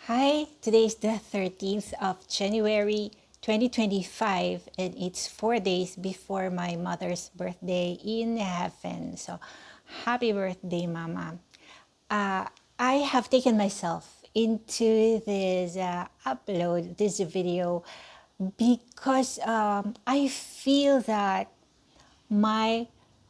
Hi, today is the 13th of January 2025 and it's 4 days before my mother's birthday in heaven. So happy birthday, Mama. Uh, I have taken myself into this this video because I feel that my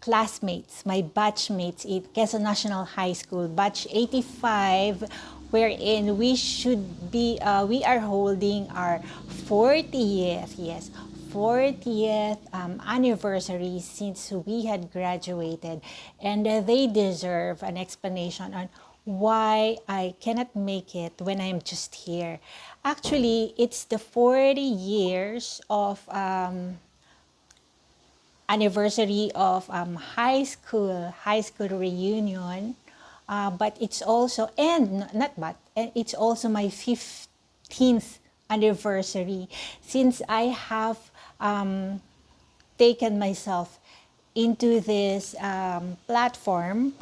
classmates, my batchmates in Quezon National High School, batch 85, wherein we are holding our 40th, yes, 40th anniversary since we had graduated. And they deserve an explanation on why I cannot make it when I'm just here. Actually, it's the 40 years of anniversary of high school reunion, but it's also and not but and it's also my 15th anniversary since I have taken myself into this platform.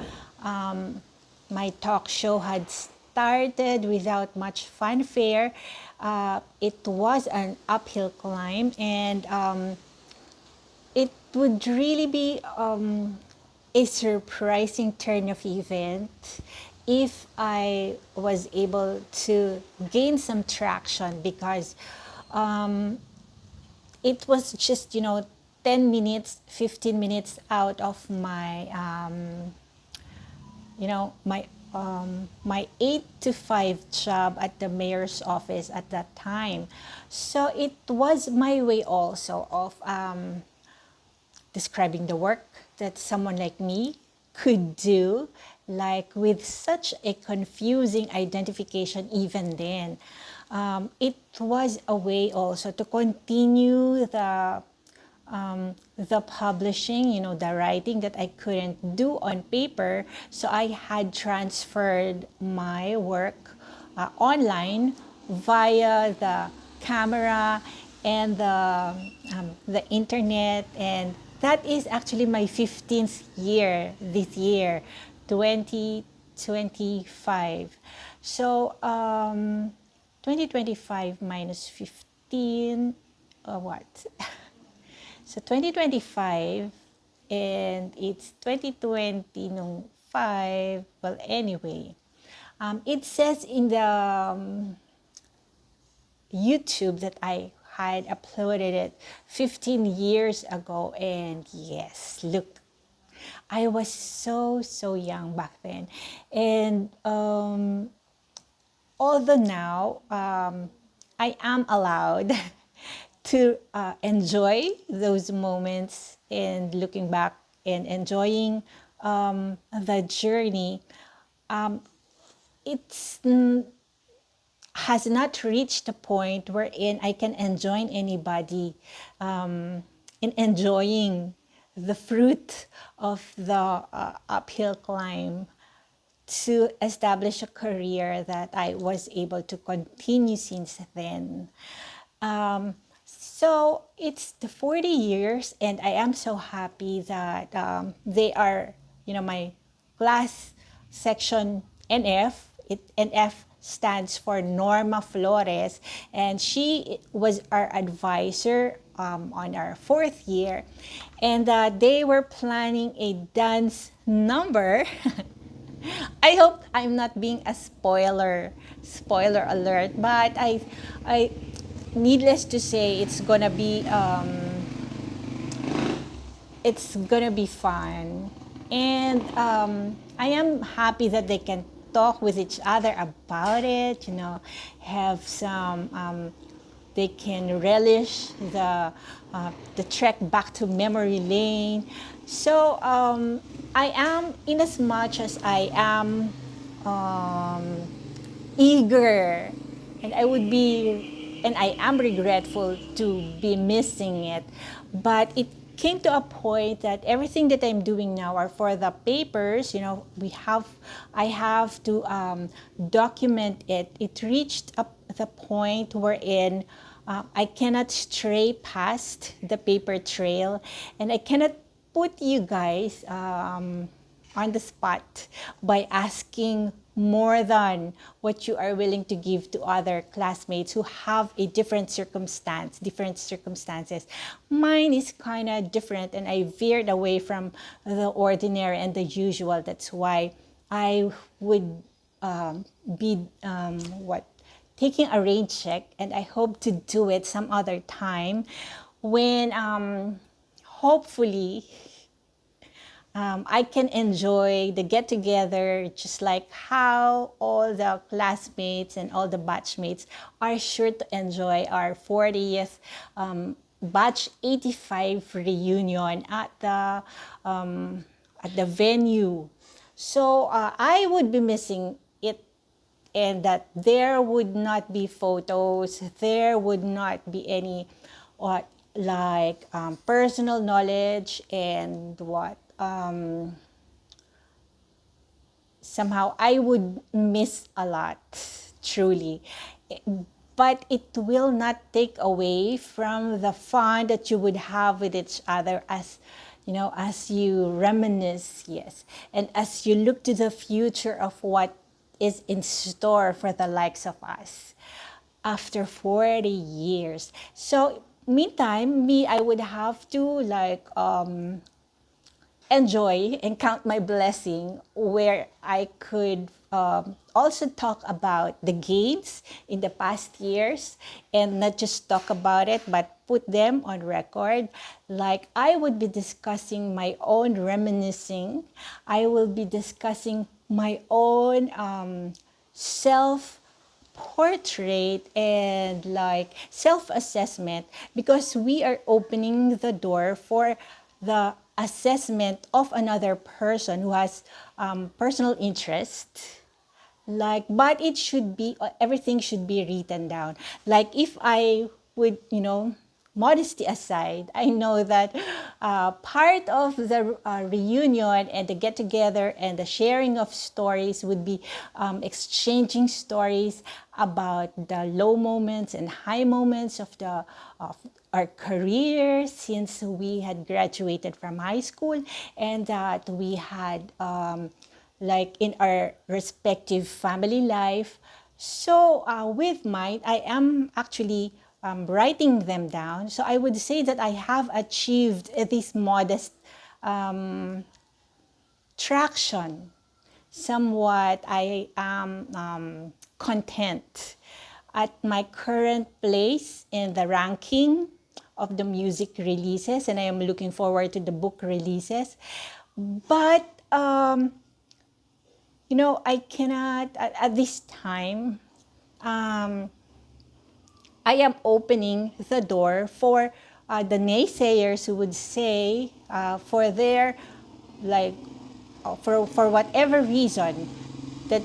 My talk show had started without much fanfare. It was an uphill climb, and it would really be a surprising turn of event if I was able to gain some traction because it was just 10 minutes 15 minutes out of my my 8 to 5 job at the mayor's office at that time. So it was my way also of describing the work that someone like me could do, like with such a confusing identification even then. It was a way also to continue the publishing, the writing that I couldn't do on paper. So I had transferred my work online via the camera and the internet, and that is actually my 15th year this year, 2025. So 2025 minus 15, what? So 2025 and it's 2020 nung 5. Well, anyway, it says in the YouTube that I had uploaded it 15 years ago, and yes, look, I was so young back then. And although now I am allowed to enjoy those moments and looking back and enjoying the journey, it's has not reached the point wherein I can enjoin anybody in enjoying the fruit of the uphill climb to establish a career that I was able to continue since then. So it's the 40 years, and I am so happy that they are, my class section NF. NF stands for Norma Flores, and she was our advisor on our 4th year. And they were planning a dance number. I hope I'm not being a spoiler alert, but I needless to say, it's gonna be fun, and I am happy that they can talk with each other about it. Have some. They can relish the trek back to memory lane. So I am, in as much as I am eager, and I am regretful to be missing it, but it came to a point that everything that I'm doing now are for the papers. I have to document it. It reached the point wherein I cannot stray past the paper trail, and I cannot put you guys on the spot by asking more than what you are willing to give to other classmates who have a different circumstances. Mine is kind of different, and I veered away from the ordinary and the usual. That's why I would be taking a rain check, and I hope to do it some other time when hopefully I can enjoy the get together, just like how all the classmates and all the batchmates are sure to enjoy our 40th batch 85 reunion at the venue. So I would be missing it, and that there would not be photos, there would not be any what personal knowledge, and somehow I would miss a lot, truly. But it will not take away from the fun that you would have with each other, as you reminisce, yes, and as you look to the future of what is in store for the likes of us after 40 years. So meantime, I would have to enjoy and count my blessing where I could also talk about the gains in the past years, and not just talk about it, but put them on record. Like I would be discussing my own reminiscing. I will be discussing my own self portrait and self-assessment, because we are opening the door for the assessment of another person who has personal interest. But it should be, everything should be written down. Like if I would, modesty aside, I know that part of the reunion and the get together and the sharing of stories would be exchanging stories about the low moments and high moments of our career since we had graduated from high school, and that we had in our respective family life. So with mine, I am actually writing them down. So I would say that I have achieved this modest traction. Somewhat, I am content at my current place in the ranking of the music releases, and I am looking forward to the book releases. But I cannot at this time. I am opening the door for the naysayers who would say, for their for whatever reason, that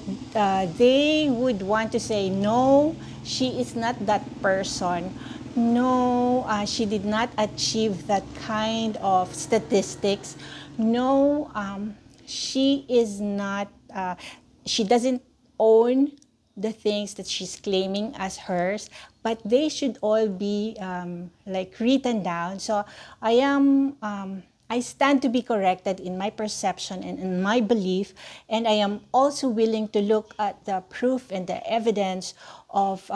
they would want to say, no, she is not that person. No, she did not achieve that kind of statistics. No, she is not, she doesn't own the things that she's claiming as hers, but they should all be written down. So I stand to be corrected in my perception and in my belief, and I am also willing to look at the proof and the evidence of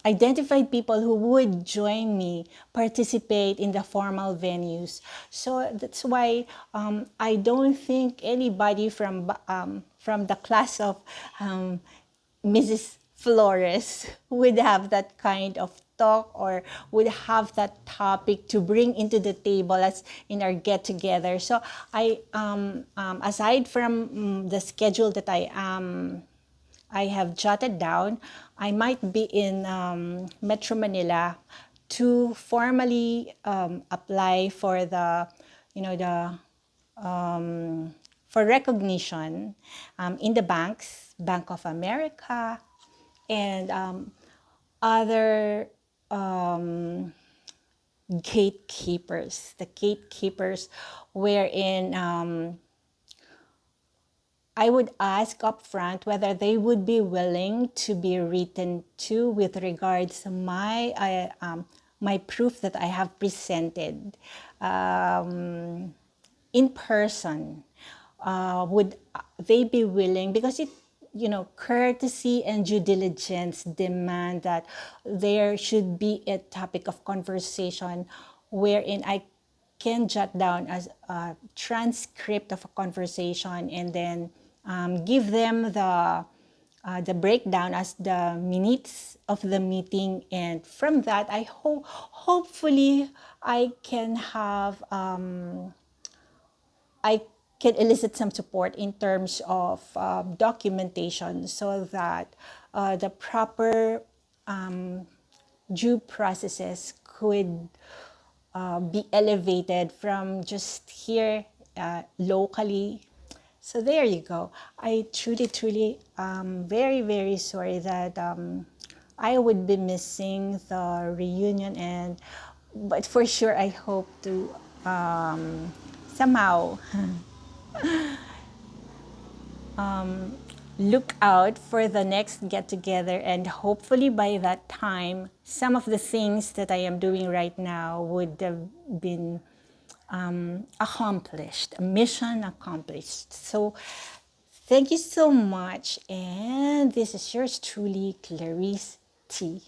identified people who would join me, participate in the formal venues. So that's why I don't think anybody from the class of Mrs. Flores would have that kind of talk or would have that topic to bring into the table as in our get together. So I aside from the schedule that I have jotted down, I might be in Metro Manila to formally apply for for recognition in the banks, Bank of America, and other gatekeepers, the gatekeepers wherein I would ask up front whether they would be willing to be written to with regards to my proof that I have presented in person. Would they be willing? Because courtesy and due diligence demand that there should be a topic of conversation wherein I can jot down as a transcript of a conversation and then give them the breakdown as the minutes of the meeting, and from that I hopefully I can have I can elicit some support in terms of documentation so that the proper due processes could be elevated from just here locally. So there you go. I truly very, very sorry that I would be missing the reunion, but for sure I hope to somehow look out for the next get together, and hopefully by that time some of the things that I am doing right now would have been accomplished, mission accomplished. So thank you so much, and this is yours truly, Clarisse T.